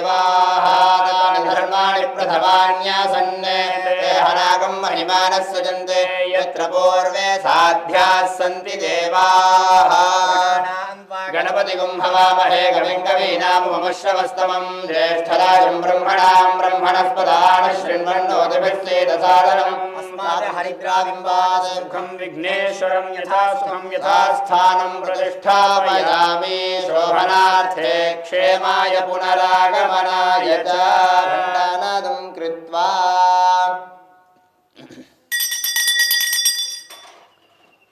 देवाः तानि धर्माणि प्रथमान्यासन्ने ते हनागं महिमानः सजन्ते यत्र पूर्वे साध्याः सन्ति देवाः गणपतिगुं हवामहे कविं कवीनामुपमश्रवस्तमं ज्येष्ठराजं ब्रह्मणां ब्रह्मणस्पदान् शृण्वन्नोतिभिस्सेदसादनम् अस्मात् हरिद्राबिम्बात् सुखं विघ्नेश्वरं यथा सुखं यथा स्थानं प्रतिष्ठापयामि शोभनार्थे क्षेमाय पुनरागमनाय च घण्टानादं कृत्वा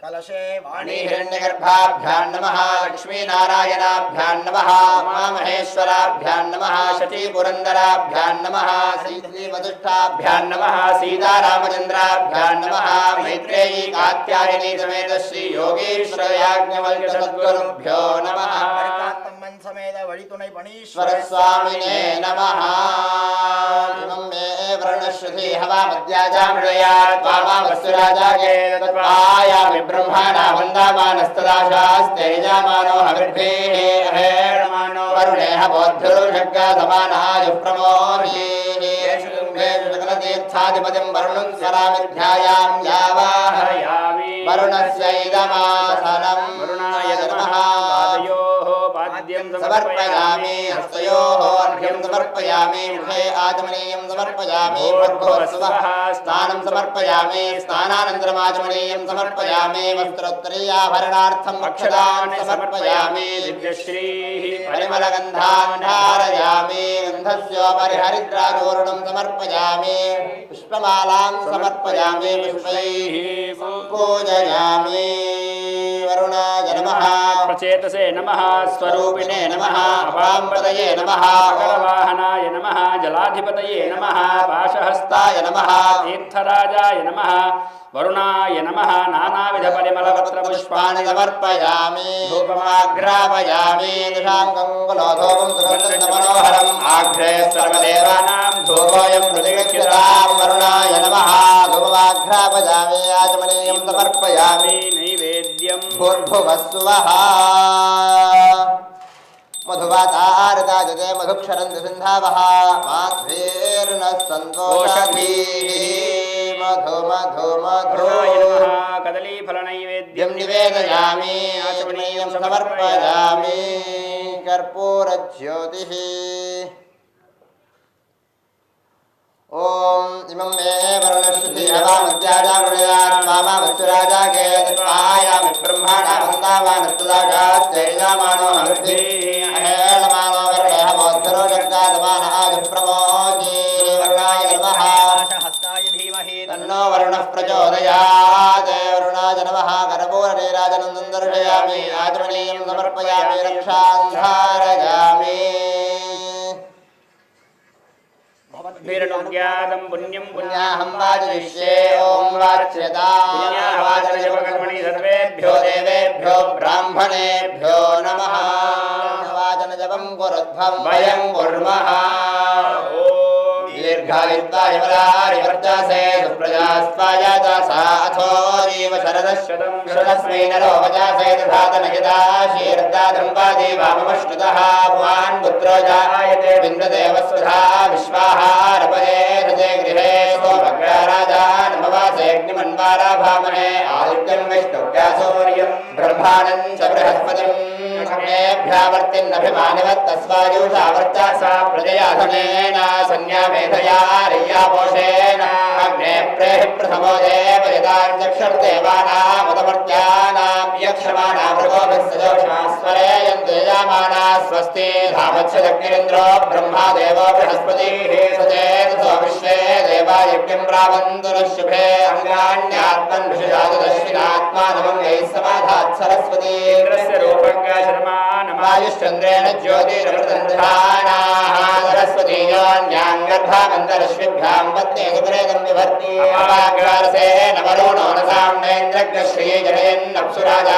कलशे वाणी हिरण्यगर्भाभ्यां नमः लक्ष्मीनारायणाभ्यां नमः उमामहेश्वराभ्यां नमः शचीपुरन्दराभ्यां नमः श्रीवसिष्ठाभ्यां नमः सीतारामचन्द्राभ्यां नमः मैत्रेयी कात्यायनी समेत श्री योगीश्वर याज्ञवल्क्य सद्गुरुभ्यो नमः समेत वळितुनै पणीश्वर स्वामिने नमः इमं मे वर्णश्रुति हवा मध्याजामृयात् वामावस्सुराजागे तत्पायामि ब्रह्मणा वन्दामानस्तदाशास्तेजामानो हविर्भिः अहेर्मानो वरुणेह बोद्धुरुषग्गा समानायुः प्रमोभिः येषु शुम्भेषु सकलतीर्थाधिपतिं वरुणं स्वरामिध्यायां यावाहयामि वरुणस्य इदमासनं वरुणाय नमः समर्पयामि हस्तयोः अर्घ्यं समर्पयामि मुखे आचमनीयं समर्पयामि भर्गोत्सवः स्नानं समर्पयामि स्नानानन्तरम् आचमनीयं समर्पयामि वस्त्रोत्तरीयाभरणार्थं अक्षतान् समर्पयामि दिव्यश्रीः परिमलगन्धान् धारयामि गन्धस्योपरि हरिद्राचूर्णं समर्पयामि पुष्पमालां समर्पयामि पुष्पैः पूजयामि वरुणाय नमः प्रचेतसे नमः स्वरूपिणे नमः अपाम्पतये नमः करवाहनाय नमः जलाधिपतये नमः पाशहस्ताय नमः तीर्थराजाय नमः वरुणाय नमः नानाविधपरिमलपत्रपुष्पाणि समर्पयामि धूपमाघ्रापयामि दिशाङ्गङ्गुलोधूपं सुगन्धमनोहरम् आघ्रे सर्वदेवानां धूपोऽयं प्रतिगच्छतां वरुणाय नमः धूपमाघ्रापयामि आचमनीयं समर्पयामि नैवेद्यं भूर्भुवस्सुवः मधुवातारदाजते मधुक्षरन्ति सिन्धावः माध्वीर्नः सन्तोषधीः मधु मधु मधु कदलीफलनैवेद्यं निवेदयामि आचमनीयं समर्पयामि कर्पूरज्योतिः ओम इमं मे वरुणश्रुति हवामध्याजामृयात् वामावस्सुराजागे तत्पायामि ब्रह्मणा वन्दामानस्तदाशास्तेजामानो हविर्भिः अहेळमानो वरुणेह बोद्धुरुषग्गादमानः जुप्रमोचि वरुणाय नमः हस्ताय धीमहि तन्नो वरुणः प्रचोदयात् वरुणाय नमः कर्पूरनीराजनं दर्शयामि आचमनीयं समर्पयामि रक्षां धारयामि वीरनुज्ञातं पुण्यं पुण्याहं वाचयिष्ये ॐ वाच्यता पुण्याहवाचनजपकर्मणि सर्वेभ्यो देवेभ्यो ब्राह्मणेभ्यो नमः वाचनजपं कुरुध्वं वयं कुर्मः दीर्घायुत्वाय बलारिवर्चसे सुप्रजास्त्वायता सा अथो जीव शरदशतं शरदस्मै नरो वचासे दधातनयदा शीर्दादम्बादि वाममश्नुतः भुवान् पुत्रो जायते विन्दते वस्वधा विश्वाहारपदे हृदे गृहे सोमग्राराजान्मवासेऽग्निमन्वारा भामहे आदित्यं विष्णुव्या सूर्यं ब्रह्माणं च बृहस्पतिं अग्नेभ्यावर्तिन्नभिमानिवत्तस्वायुषा वर्चसा प्रजयाधनेन संज्ञामेधया रय्यापोषेण अग्ने प्रेहि प्रथमो देव यदाञ्चक्षुर्देवानामुदमर्त्यानां यक्षमाना मृगोभिस्सजोषास्वरे यन्तेजामाना स्वस्ति धावच्छदग्निरिन्द्रो ब्रह्मा देवो बृहस्पतिः सचेतसो विश्वे देवा यज्ञं प्रावन्तु नः शुभे अङ्गान्यात्मन्विषजातदश्विनात्मानमङ्गैः समाधात् सरस्वती इन्द्रस्य रूपङ्गाशर्मानमायुश्चन्द्रेण ज्योतिरमृतन्धानाः सरस्वती योऽन्याङ्ग गर्भामन्तरश्विभ्यां पत्ने सुप्रेदं विभर्ति अपाग्रासेन वरुणो न साम्नेन्द्रग्रश्रीजनयन्नप्सुराजा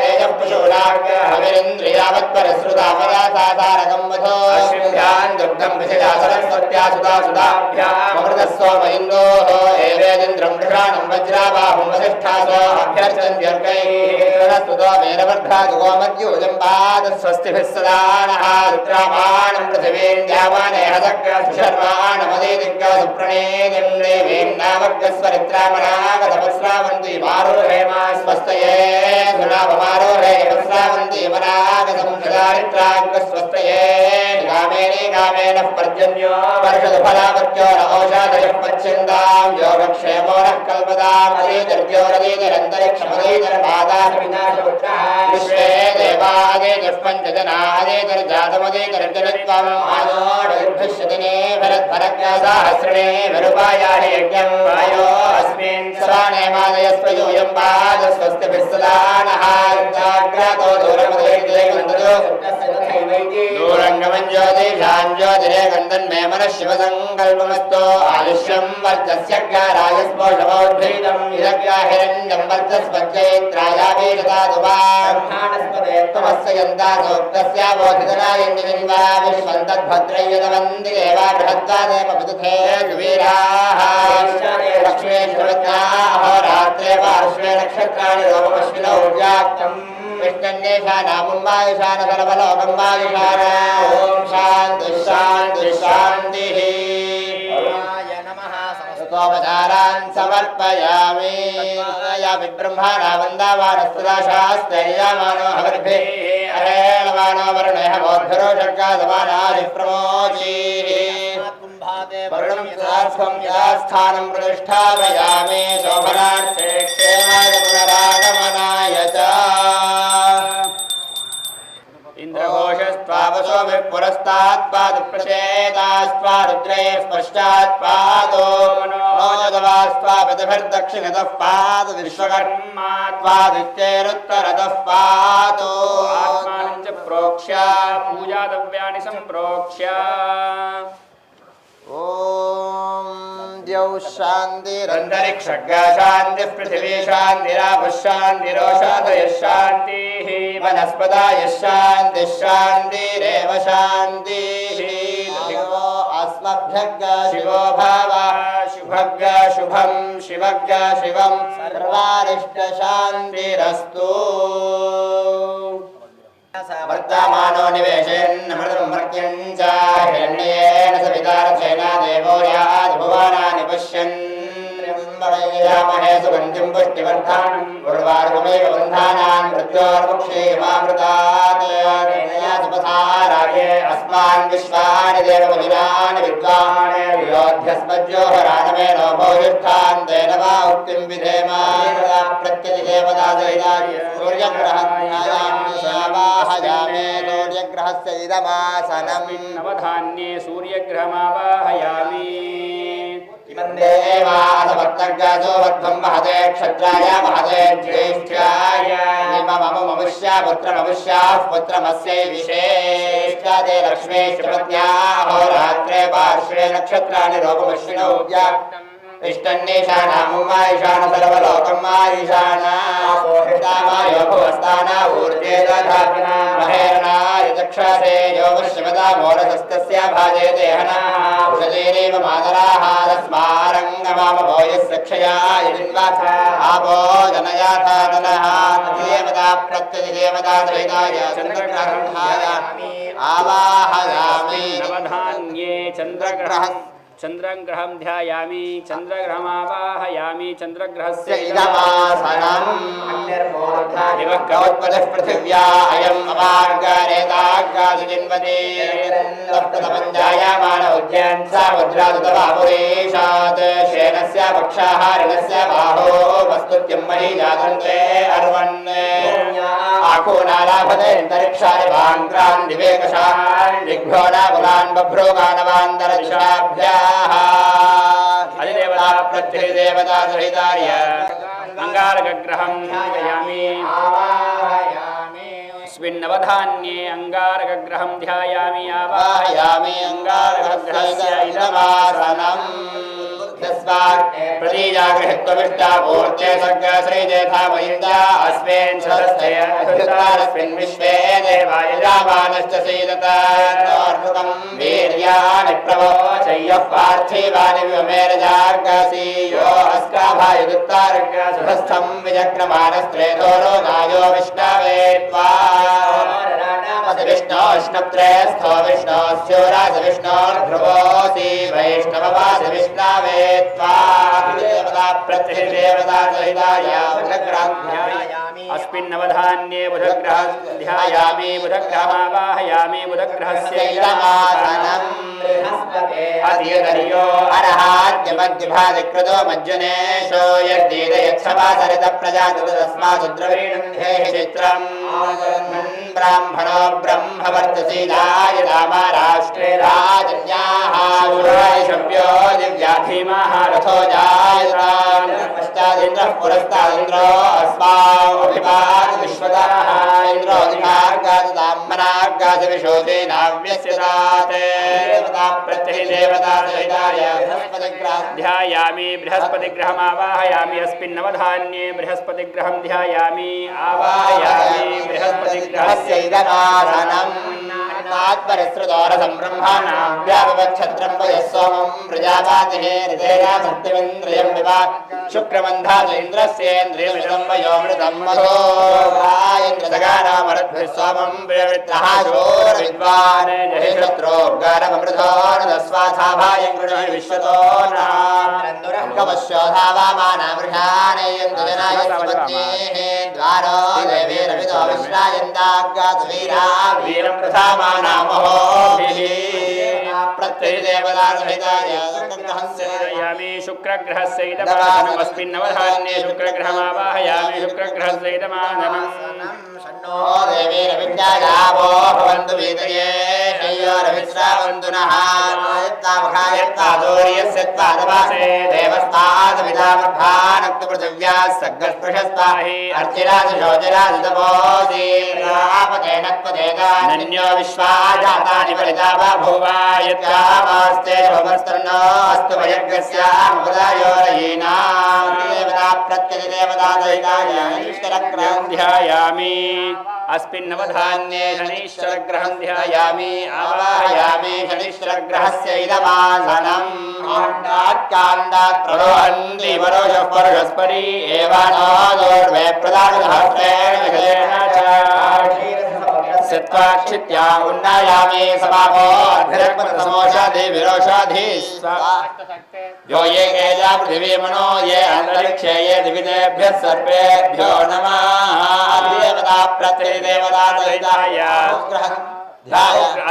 तेजः पशूनाग्रहविरिन्द्रियावत्परश्रुतापदासारकं वधो अश्विभ्यां दुग्धं विषया सरस्वत्या सुधा सुधाभ्यामृतस्सोम इन्दोः एवेदिन्द्रं वृषाणं वज्राबाहुं वसिष्ठासो अभ्यर्चन्त्यर्कैः स्तुतो मेरवर्धातु गोमद्यूजं पाद स्वस्तिभिः सदा नः रुद्रामाणं पृथिवीं द्यावानेह शर्वाणमदेदिग्गा सुप्रणेदिं देवीं नामग्रस्वरित्रामनागतपस्रावन्ति मारोहेमा स्वस्तये सुनाभमारोहे यमस्रावन्ति मनागतं सदारित्राग्रस्वस्तये गामेन पर्जन्यो वर्षदफलावत्यो न औषाधयः पच्यन्तां योगक्षेमो नः कल्पताम् अदेतर्ज्योरदेतरन्तरिक्षमदेतरपादासविनाशपुत्रः विश्वे देवादेतर्पञ्चजनादेतर्जातमदेतर्जनत्वम् आनोर्भिष्यतिने भरद्भरज्ञासाहस्रणे भरुपायाहि यज्ञं वायो अस्मिन् सवाने मादयस्व यूयं पादस्वस्तिभिः सदा नः रुद्राग्रातो दूरमदेतरेकन्दतो दूरङ्गमं ज्योतिषां ज्योतिरेकन्दन्मे मनः शिवसङ्कल्पमस्तु आयुष्यं वर्चस्यग्रारायस्पोषमोद्भीतं हिरण्यं वर्चस्पत्यैत्रायाभीषदातुवास्पदे त्वमस्य यन्ता सोक्तस्यावोधितनायन्निविन्वा विश्वं तद्भद्रय्यतवन्ति देवा बृहद्वादेव विदुधे द्वीराः लक्ष्मीश्वरत्याः अहोरात्रे पार्श्वे नक्षत्राणि रोमश्विनौ व्याप्तम् विष्णन्नेशानामुम्मायुषान सर्वलोकं वायुषान ॐ शान्तिः शान्तिः शान्तिः स्तोपचारान् समर्पयामि यापि ब्रह्माणा वन्दावानस्तदाशास्त्रयमानो हविर्भिः अहेळमानो वरुणः मोद्भिरो षड्गादमानादिः प्रमोचीः वरुणं सदास्वं यथास्थानं प्रतिष्ठापयामि शोभनार्थे क्षेमाय पुनरागमनाय च इन्द्रघोषस्त्वावशोभिः पुरस्तात्पादप्रचेतास्त्वारुद्रैः पश्चात्पादो नोदवास्त्वापतिभिर्दक्षिणतः पाद विश्वकर्मात्वादित्यैरुत्तरतः पादो आत्मानं च प्रोक्ष्य पूजाद्रव्याणि सम्प्रोक्ष्य ॐ द्यौः शान्तिरन्तरिक्षग्गा शान्तिः पृथिवी शान्तिरापः शान्तिरोषादयः शान्तिः वनस्पतयः शान्तिः शान्तिरेव शान्तिः अस्मभ्यग्गा शिवो भावः शुभग्गा शुभं शिवग्गा शिवं सर्वारिष्टशान्तिरस्तु वर्तमानो निवेशेन्नमृतं मर्त्यं च हिरण्येन सवितारथेन देवो यादिभुवनानि पश्यन् त्र्यम्बकयजामहे सुगन्धिं पुष्टिवर्धनं उर्वारुकमेव बन्धानान् मृत्योर्मुक्षीमामृतात् सुपथाराये अस्मान् विश्वानि देवमुनिनानि विद्वान् वियोध्यस्मज्योहराणमेनो भोजिष्ठान् तेन वा उक्तिं विधेम प्रत्यतिदेवतादयिताय सूर्यग्रहस्यावाहयामे सूर्यग्रहस्य इदमासनम् नवधान्ये सूर्यग्रहमावाहयामि देवासवत्तर्गजो वर्धं महते क्षत्राय महते ज्येष्ठ्याय ममुष्या पुत्रममुष्याः पुत्रमस्यै विशेष्टादे लक्ष्मी श्रीपत्न्याहोरात्रे पार्श्वे नक्षत्राणि रोपमश्विनौ व्याप्तम् इष्टन्नेशानामुमायुषाण सर्वलोकं मायुषाणायो भुवस्ताना ऊर्जे दधातना महेरणाय चक्षासे यो वश्यवदा मोरसस्तस्या भाजे देहनाः उषतीरेव मातराः तस्मारङ्गमामभो यस्य क्षया यजिन्वाथा आपो जनयाथा तनः देवता प्रत्यतिदेवता द्वैताय चन्द्रग्रहायामि आवाहयामि नवधान्ये चन्द्रग्रहं ध्यायामि चन्द्रग्रहमावाहयामि चन्द्रग्रहस्य इदमासनम् दिवक्रोत्पत्तिः पृथिव्या अयम् अपाग्रेताग्रादिजिन्वते प्रथमं जायमान उद्यन् सा वज्रादुतवापुरेशात् श्रेणस्य पक्षाहारिणस्य बाहो वस्तुत्यं मही जातन्ते अर्वन् आखूनालाभते अन्तरिक्षाणि भाङ्क्रान् दिवेकशान् दिग्भ्यो नाकुलान् बभ्रोगानवान्तरदिशाभ्याः अधिदेवता प्रत्यधिदेवता सहितार्य अंगारकग्रहं ध्यायामि अस्मिन्नवधान्ये अंगारकग्रहं ध्यायामि आवाहयामि अंगारकग्रहस्य इदमासनम् प्रतीजागृहत्वमिष्टापूर्ते सर्गश्रीजेथामयिन्दा अस्मिन् सदस्थयस्मिन् विश्वे देवाय जामानश्च सीदतार्नुकम् वीर्याणि प्रवोचय्यः पार्थिवानि विमेरजागासी यो अस्काभायुक्तारग्रसुधस्थम् विजक्रमानस्त्रेधोरो गायो विष्णवे त्वा विष्णोष्णप्त्रे स्थो विष्णोस्योरास विष्णोर्ध्रुवोऽसि वैष्णववास विष्णवे त्वा देवता प्रत्यहिदेवता सहिताय बुधग्रहाध्यायामि अस्मिन्नवधान्ये बुधग्रहाध्यायामि बुधग्रहमावाहयामि बुधग्रहस्यैलमासनम् अतियदर्यो अरहाद्यमद्यभादिकृतो मज्जनेशो यद्दीदयच्छवासरित प्रजातस्माशुद्रवीणन्धे चित्रम् ब्राह्मणो ब्रह्मवर्तसीदाय राष्ट्रे राजन्याः शव्यो दिव्याधीमाः रथो जायताम् पश्चादिन्द्रः पुरस्तादिन्द्रो अस्माभिवाद विश्वदाः इन्द्रो दिनागादताम्मनागादविशोचेनाव्यस्यदात् देवता प्रत्यहिदेवता सहिताय ध्यायामि बृहस्पतिग्रहमावाहयामि अस्मिन्नवधान्ये बृहस्पतिग्रहं ध्यायामि आवाहयामि बृहस्पतिग्रहस्य इदमासनम् आत्मरिसृतोरसं ब्रह्मणां व्यापवच्छत्रं वयः सोमं प्रजापातिः ऋतेना सत्यमिन्द्रियं विवा शुक्रमन्धात इन्द्रस्येन्द्रियमिदं वयोमृतं मधो इन्द्रसगानामरद्भिः सोमं प्रवृत्रः शोरविद्वान् जहि शत्रोर्गारममृतो नदस्वाथाभायं गृणहि विश्वतो नवश्योधावामानामृषाणयन्तु जनाय द्वारो देवीरविदो विश्रायन्ताग्गातवीरा वीरं प्रथामानामहोभिः प्रत्यहिदेवता सहिताय यामि शुक्रग्रहस्य इदमासनमस्मिन्नवधान्ये शुक्रग्रहमावाहयामि शुक्रग्रहस्य इदमासनम् षण्णो देवीरविद्यायावो भवन्तु वीतये शय्योरविश्रावन्तु नः यत्तामुखायत्तादूर्यस्य त्वादवासे देवस्तादविदामर्भानक्तपृथिव्याः सग्गस्पृशस्ताहि अर्चिराजशोचिराजतपोऽसि प्रापतेन त्वदेतानन्यो विश्वाजातानि परिता बभूवा यत्कामास्ते शोभस्तर्णो अस्तु भयज्ञस्यामुपदायो रयीनाम् देवता प्रत्यधिदेवता सहिताय ईश्वरग्रहं ध्यायामि अस्मिन्नवधान्ये शनीश्वरग्रहं ध्यायामि आवाहयामि शनीश्वरग्रहस्य इदमासनम् काण्डात् प्ररोहन्ति परोषः परुषस्परि एवानादोर्वे प्रदानसहस्रेण विषयेण च सत्वाक्षित्या उन्नयामि समापो अर्धरक्मतसमोषाधि विरोषाधि यो ये केजा पृथिवी मनो ये अन्तरिक्षे ये दिविदेभ्यः सर्वेभ्यो नमः देवता प्रत्यहिदेवता सहिताय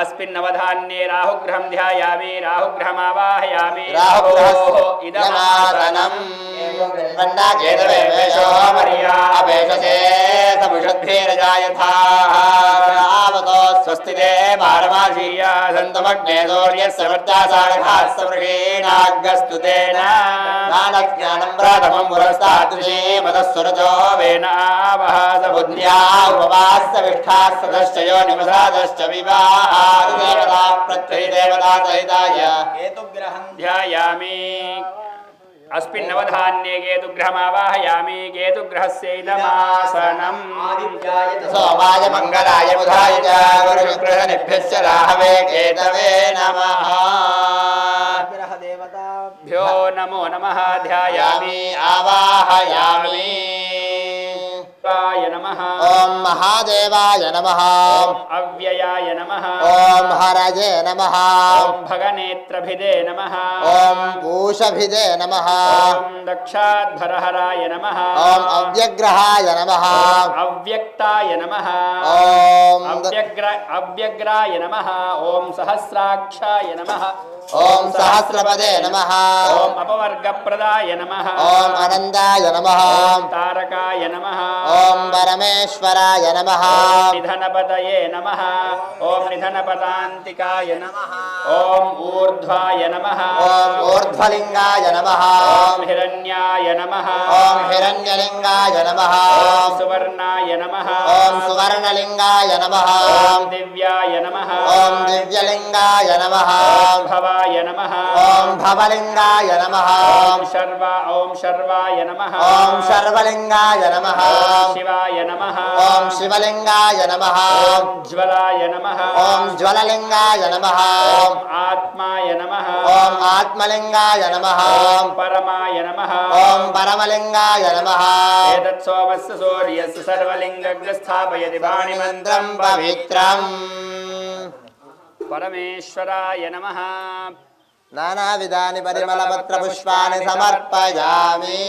अस्मिन्नवधान्ये राहुग्रहं ध्यायामि राहुग्रहमावाहयामि राहुग्रहस्य इदमासनम् वन्दाकेतवे वेषो मर्या अपेक्षसे समुषद्भिरजायथा आवतो स्वस्तिते पारमाशीया सन्तमग्ने सूर्यस्य वर्तासागधास्तवृषीणाग्रस्तु तेन ज्ञानज्ञानं प्रथमं पुरस्तादृशे मदस्वरजो वेन आवहास बुद्ध्या उपवास्य विष्ठास्तदश्च यो निमसादश्च विवाहादेवता प्रत्यहिदेवता सहिताय केतुग्रहं ध्यायामि अस्मिन्नवधान्ये केतुग्रहमावाहयामि केतुग्रहस्य इदमासनम् सोमाय मङ्गलाय बुधाय च गुरुशुक्रशनिभ्यश्च राहवे केतवे नमः ग्रहदेवताभ्यो नमो नमः ध्यायामि आवाहयामि नमः ओम महादेवाय नमः ओम अव्ययाय नमः ओम हरये नमः ओम भगनेत्रभिदे नमः ओम पूषभिदे नमः ओम दक्षाध्वरहराय नमः ओम अव्यग्रहाय नमः अव्यक्ताय नमः ओम अव्यग्राय नमः ओम सहस्राक्षाय नमः ओम सहस्रपदे नमः ओम अपवर्गप्रदाय नमः ओम अनन्दाय नमः ओम तारकाय नमः ओम परमेश्वराय नमः निधनपतये नमः ओम निधनपदान्तिकाय नमः ओम ऊर्ध्वाय नमः ओम ऊर्ध्वलिंगाय नमः ओम हिरण्याय नमः ओम हिरण्यलिंगाय नमः ओम सुवर्णाय नमः ओम सुवर्णलिंगाय नमः ओम दिव्याय नमः ओम दिव्यलिंगाय नमः ओम भवाय नमः ओम भवलिंगाय नमः ओम शर्वाय नमः ओम शर्वलिंगाय नमः ओम शिवाय नमः ओम शिवलिंगाय नमः ओम ज्वलाय नमः ओम ज्वललिंगाय नमः ओम आत्माय नमः ओम आत्मलिंगाय नमः ओम परमाय नमः ओम परमलिंगाय नमः एतत् सोमस्य सूर्यस्य सर्वलिंगग्र स्थापयति वाणिमन्त्रं पवित्रम् परमेश्वराय नमः नानाविधानि परिमलपत्रपुष्पाणि समर्पयामि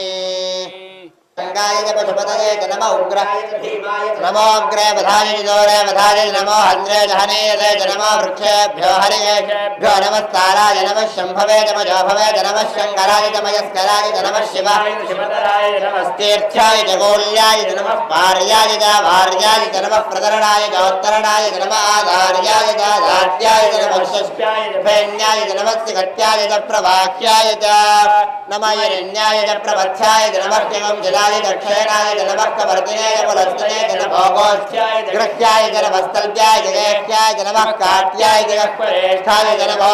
गंगाय च पशुपतये च नमो उग्राय च भीमाय च नमो अग्रे वधाय च दोरे वधाय च नमो हन्द्रे च हनीयते च नमो वृक्षेभ्यो हरियेभ्यो नमस्ताराय नमः शम्भवे च मजोभवे च नमः शङ्कराय च मयस्कराय च नमः शिवाय च शिवतराय च नमस्तीर्थ्याय च गोल्याय च नमः पार्याय च वार्याय च नमः प्रतरणाय च उत्तरणाय च नमः आधार्याय च दात्याय च नमः षष्ट्याय च फेन्याय च नमः सिकट्याय च प्रवाह्याय च नमः हिरण्याय च प्रपथ्याय च नमः केवं जलाय दक्षिणाय च नमः कवर्तिने च पुलस्तिने च नमः भोगोष्ठ्याय च गृह्याय च नमः स्थल्प्याय च गेह्याय च नमः काट्याय च परेष्ठाय च नमः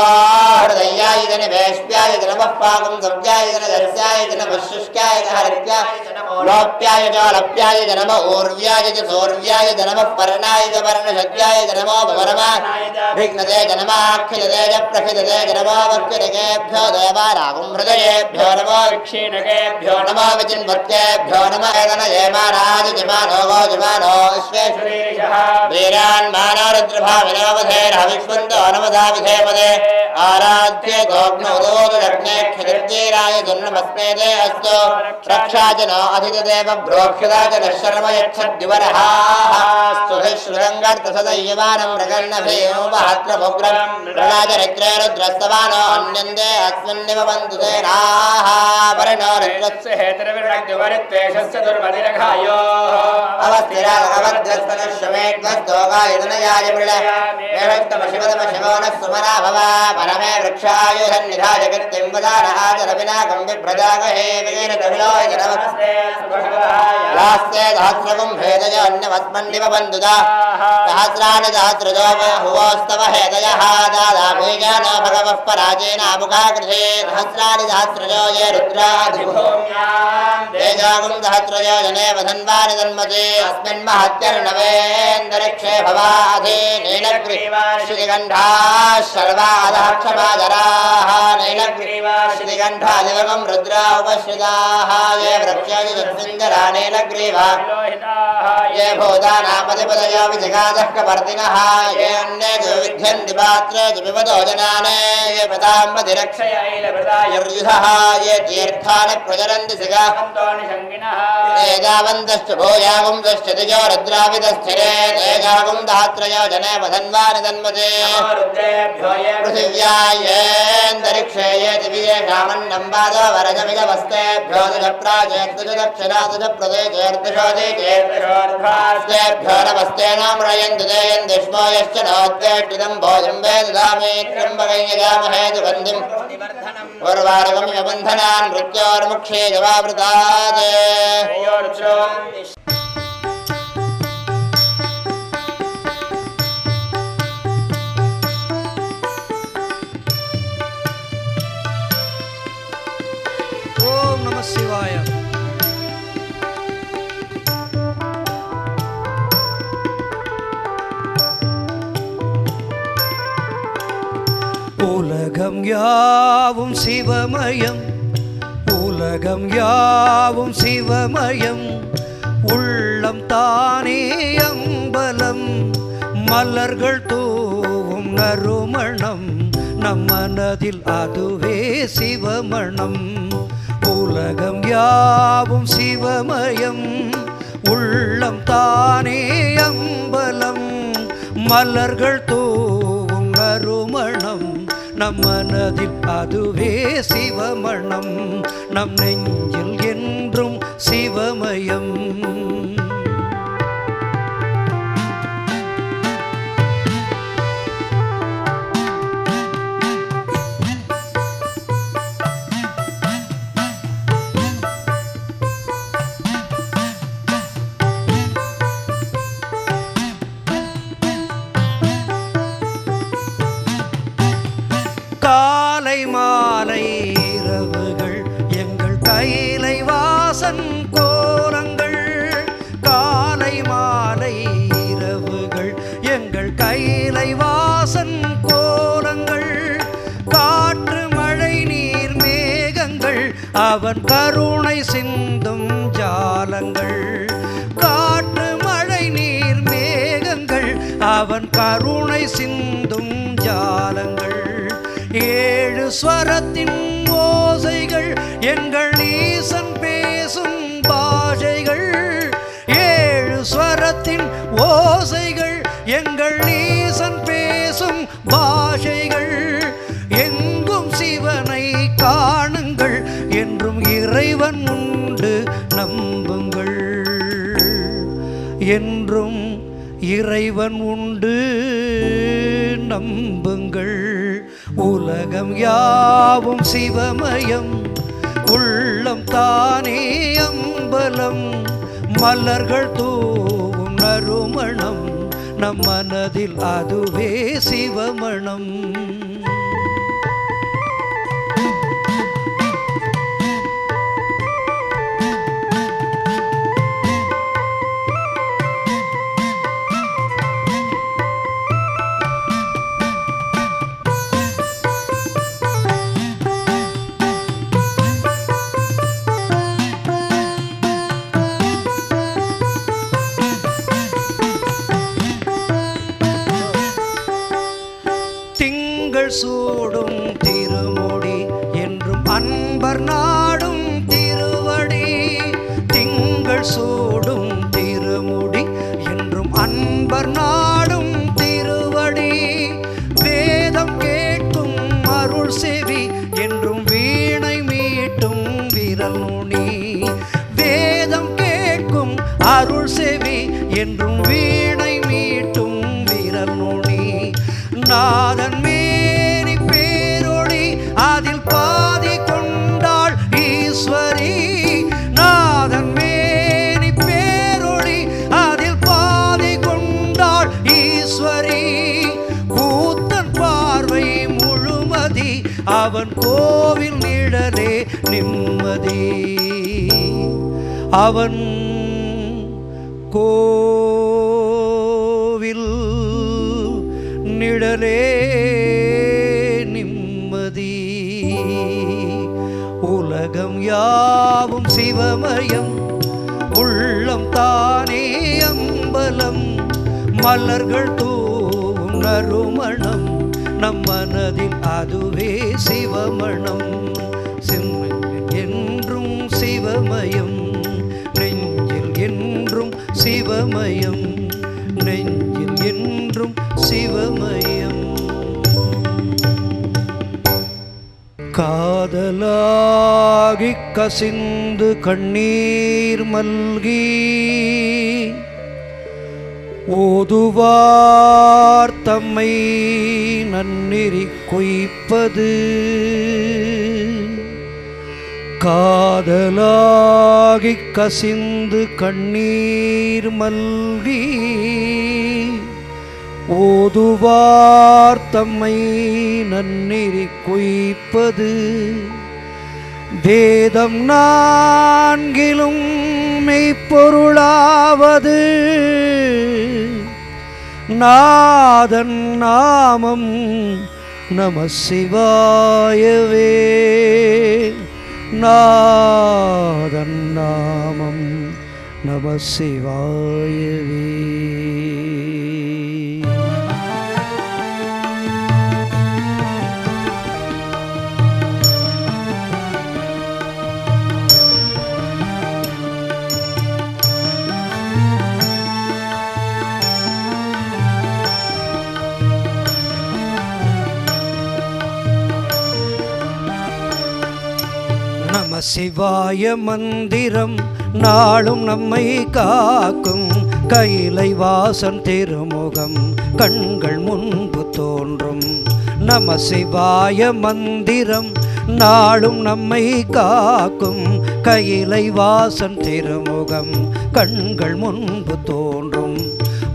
हृदयाय च निवेश्याय च नमः पाकं सव्याय च नदस्याय च नमः शुष्क्याय च हरित्याय च नमः लोप्याय च लप्याय च नमः ऊर्व्याय च सौर्व्याय च नमः पर्णाय च पर्णशद्याय च नमः भवरमाय च विघ्नते च नमः अखिलते च प्रखिलते च नमः वक्किनकेभ्यो देवानागुं हृदयेभ्यो नमः क्षीणकेभ्यो नमः विचिन्वत्तेभ्यो नमः एतनयेमानाय जमानो गोजमानो विश्वेश्वरीरिषः वीरान् मानो रुद्रभाविनोवधेर्हविष्वन्तो नमदा विधेपदे आराध्य गोग्नोदोतु लग्ने क्षितिर्जीराय दुर्नमस्मेदे अस्तु रक्षा च नो अधिदेव ब्रोक्षदा च नः शर्म यच्छद्युवरः स्तुतिश्रुरङ्गर्तसदय्यमानं प्रकर्णभेयोपहत्रमुग्रं प्रणाजरित्रे रुद्रस्तवानो अन्यन्दे अस्मिन्निव बन्धु तेनाः परिणो रुद्रस्य हेतुर्विणग्युवरित्वेषस्य दुर्मतिरघायो अवस्थिरागवद्रस्तनश्वमेध्वस्तोगायुधनयाय मृळ मेषक्तमशिवतमशिवो नः सुमना भव परमे वृक्षायुधन्निधाय कृत्तिं वदानहाचरविनाकं बिभ्रजागहे विगीरतविलोय जनवस्ते लास्ते सहस्रगुं भेदय अन्यवस्मन्निव बन्धुदा सहस्राणि सहस्रजो हुवोस्तव हेदयः दादा भुजनो भगवः पराजेनामुखाकृते सहस्राणि सहस्रजो ये रुद्राधिभूम्यां तेजागुं सहस्रजो जने वधन्वानि जन्मते अस्मिन् महत्यर्णवेन्दरिक्षे भवाधि नीलग्रीवाश्रुतिगण्ठाः सर्वादः क्षमाजराः नीलग्रीवाश्रुतिगण्ठादिवगं रुद्रा उपश्रिताः ये वृक्षयुजस्मिन्दरा नीलग्रीवा ये भूतानामधिपतयो विजगादः कवर्तिनः ये अन्ये विध्यन्ति पात्रे च पिबतो जनाने ये पदाम्बधिरक्षयैलभृतायुर्युधः ये तीर्थानि प्रचरन्ति सिगावन्तोनिषङ्गिनः तेजावन्तश्च भूयागुंसश्च तिजो रुद्राविदस्थिरे तेजागुं दात्रयो जने वधन्वानि तन्मते पृथिव्या येऽन्तरिक्षे ये दिव्ये कामन्नं पादो वरजमिदवस्तेभ्यो तुज प्राचेत्तुज दक्षिणातुज प्रदेशेऽर्तिशोदिचेर्तिशोर्ध्वास्तेभ्यो नमस्तेनामृयन्तु देयन्दिष्मो यश्च नोद्वेष्टितं भोजं वेदधामे त्र्यम्बकं हेतुबन्धिं उर्वारुकमिव बन्धनान् मृत्योर्मुक्षे जवावृतात् ओम नमः शिवाय। உலகம் யாவும் சிவமயம், உலகம் யாவும் சிவமயம், உள்ளம் தானே அம்பலம், மலர்கள் தூவும் நறுமணம், நம் மனதில் அதுவே சிவமணம். உலகம் யாவும் சிவமயம், உள்ளம் தானே அம்பலம், மலர்கள் தூவும் நறுமணம், நம் மனதில் அதுவே சிவமணம், நம் நெஞ்சில் என்றும் சிவமயம். மாலை இரவுகள் எங்கள் கைலை வாசன் கோலங்கள். காலை மாலை இரவுகள் எங்கள் கைலை வாசன் கோலங்கள். காற்று மழை நீர் மேகங்கள் அவன் கருணை சிந்தும் ஜாலங்கள். காற்று மழை நீர் மேகங்கள் அவன் கருணை சிந்தும் ஜாலங்கள். ஏழு ஸ்வரத்தின் ஓசைகள் எங்கள் ஈசன் பேசும் பாஷைகள். ஏழு ஸ்வரத்தின் ஓசைகள் எங்கள் ஈசன் பேசும் பாஷைகள். எங்கும் சிவனை காணுங்கள் என்றும் இறைவன் உண்டு நம்புங்கள். என்றும் இறைவன் உண்டு நம்புங்கள். உலகம் யாவும் சிவமயம், உள்ளம் தானே அம்பலம். மலர்கள் தூவும் நறுமணம், நம் மனதில் அதுவே சிவமணம். சூடும் திருமுடி என்றும் அன்பர் நாடும் திருவடி. திங்கள் சூடும் திருமுடி என்றும் அன்பர் நாடும் திருவடி. வேதம் கேட்கும் அருள் செவி என்றும் வீணை மீட்டும் விரல் நுனி. வேதம் கேட்கும் அருள் செவி என்றும் வீணை மீட்டும் விரல் நுனி. நாதன் அதில் பாதி கொண்டாள் ஈஸ்வரி. நாதன் மேனி பேரொளி அதில் பாதி கொண்டாள் ஈஸ்வரி. கூத்தன் பார்வை முழுமதி அவன் கோவில் நிழலே நிம்மதி. அவன் கோவில் நிழலே உலகம் யாவும் சிவமயம், உள்ளம் தானே அம்பலம். மலர்கள் தூவும் நறுமணம், நம் மனதில் அதுவே சிவமணம். என்றும் சிவமயம், நெஞ்சில் என்றும் சிவமயம். நெஞ்சில் என்றும் சிவமயம். காதலாகி கசிந்து கண்ணீர் மல்கி ஓதுவார் தம்மை நன்னெறி கொய்ப்பது. காதலாகி கசிந்து கண்ணீர் மல்கி ஓதுவார் தம்மை நன்னெறி கொய்ப்பது. வேதம் நான்கிலும் மெய்ப்பொருளாவது நாதன் நாமம் நம சிவாயவே. நாதன் நாமம் நம சிவாயவே. நம சிவாய மந்திரம் நாளும் நம்மை காக்கும். கைலை வாசன் திருமுகம் கண்கள் முன்பு தோன்றும். நம சிவாய மந்திரம் நாளும் நம்மை காக்கும். கைலை வாசன் திருமுகம் கண்கள் முன்பு தோன்றும்.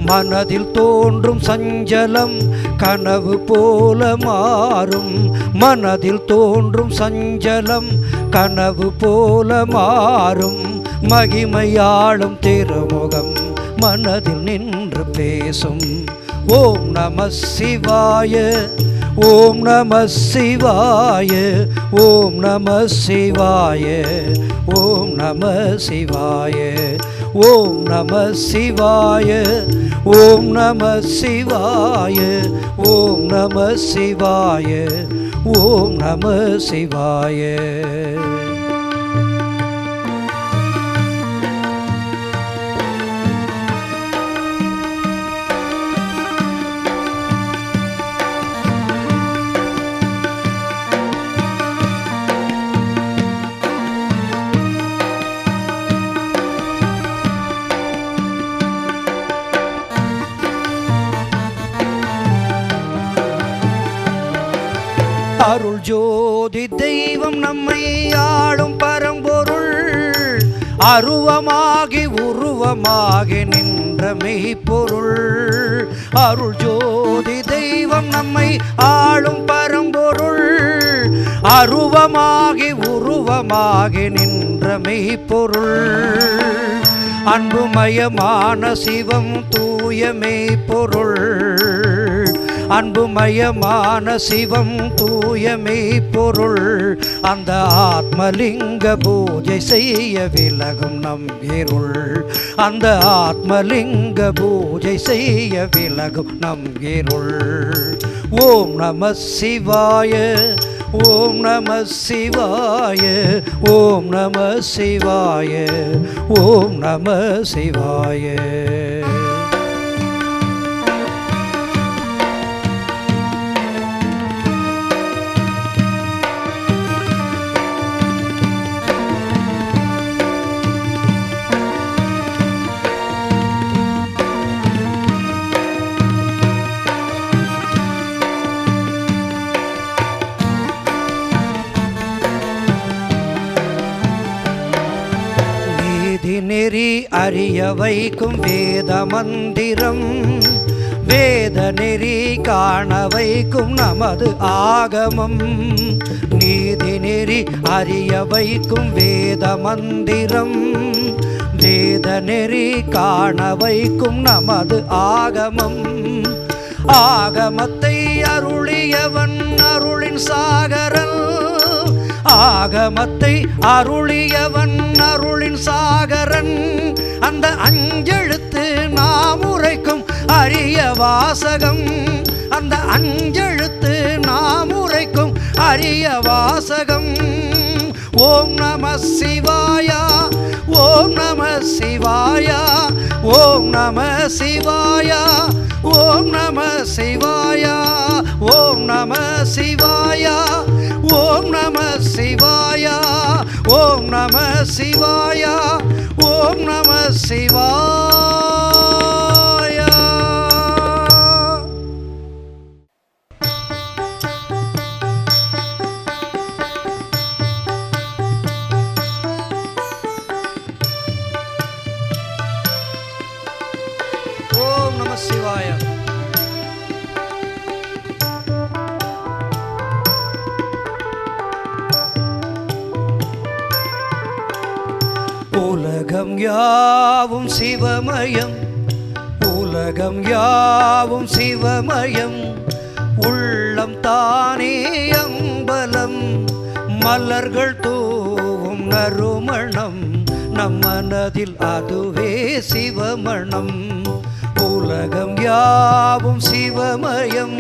மனதில் தோன்றும் சஞ்சலம் கனவு போல மாறும் மனதில் தோன்றும் சஞ்சலம் கனவு போல மாறும் மகிமையாளும் திருமுகம் மனதில் நின்று பேசும். ஓம் நம சிவாய ஓம் நம சிவாய ஓம் நம சிவாய ஓம் நம சிவாய ஓம் நம சிவாய ஓம் நம சிவாய ஓம் நம சிவாய ஓம் நம சிவாய. அருள் ஜோதி தெய்வம் நம்மை ஆளும் பரம்பொருள் அருவமாகி உருவமாகி நின்ற மெய்ப்பொருள். அருள் ஜோதி தெய்வம் நம்மை ஆளும் பரம்பொருள் அருவமாகி உருவமாகி நின்ற மெய்ப்பொருள். அன்புமயமான சிவம் தூய மெய்ப்பொருள் அன்புமயமான சிவம் தூய மெய்ப்பொருள். அந்த ஆத்மலிங்க பூஜை செய்ய விலகும் நம் இருள் அந்த ஆத்மலிங்க பூஜை செய்ய விலகும் நம் இருள். ஓம் நம சிவாய ஓம் நம சிவாய ஓம் நம சிவாய ஓம் நம சிவாய. நெறி அறிய வைக்கும் வேத மந்திரம் வேத நெறி காண வைக்கும் நமது ஆகமம். நீதி நெறி அறிய வைக்கும் வேத மந்திரம் வேத நெறி காண வைக்கும் நமது ஆகமம். ஆகமத்தை அருளியவன் அருளின் சாகரன் ஆகமத்தை அருளியவன் அருளின் சாகரன். அந்த அஞ்செழுத்து நாம் உரைக்கும் அரிய வாசகம் அந்த அஞ்செழுத்து நாம் உரைக்கும் அரிய வாசகம். ஓம் நம சிவாயா ஓம் நம சிவாயா ஓம் நம சிவாயா ஓம் நம சிவாயா ஓம் நம சிவாயா ஓம் நம சிவாயா ஓம் நம சிவாயா ஓம் நம சிவாயா. ஓம் நம சிவாயா. உலகம் யாவும் சிவமயம் உலகம் யாவும் சிவமயம் உள்ளம் தானே அம்பலம் மலர்கள் தூவும் நறுமணம் நம் மனதில் அதுவே சிவமணம். உலகம் யாவும் சிவமயம்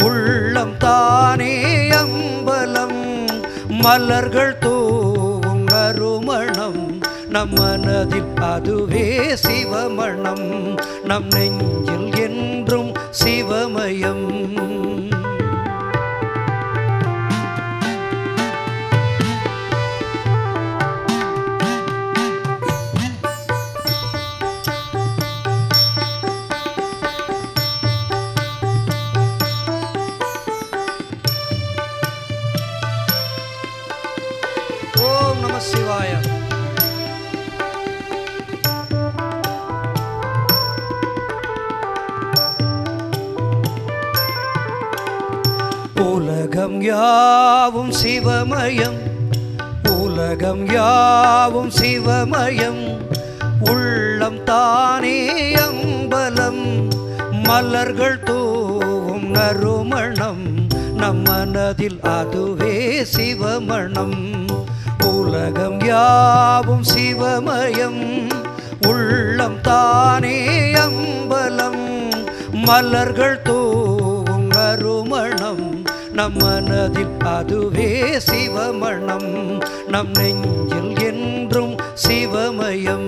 உள்ளம் தானே அம்பலம் மலர்கள் தூவும் நறுமணம் நம் மனதில் அதுவே சிவமணம். நம் நெஞ்சில் என்றும் சிவமயம். ஓம் நம சிவாய. உலகம் யாவும் சிவமயம், உலகம் யாவும் சிவமயம், உள்ளம் தானே அம்பலம், மலர்கள் தூவும் நறுமணம், நம் மனதில் அதுவே சிவமணம். உலகம் யாவும் சிவமயம், உள்ளம் தானே அம்பலம், மலர்கள் தூவும் நறுமணம், நம் மனதில் அதுவே சிவமணம். நம் நெஞ்சில் என்றும் சிவமயம்.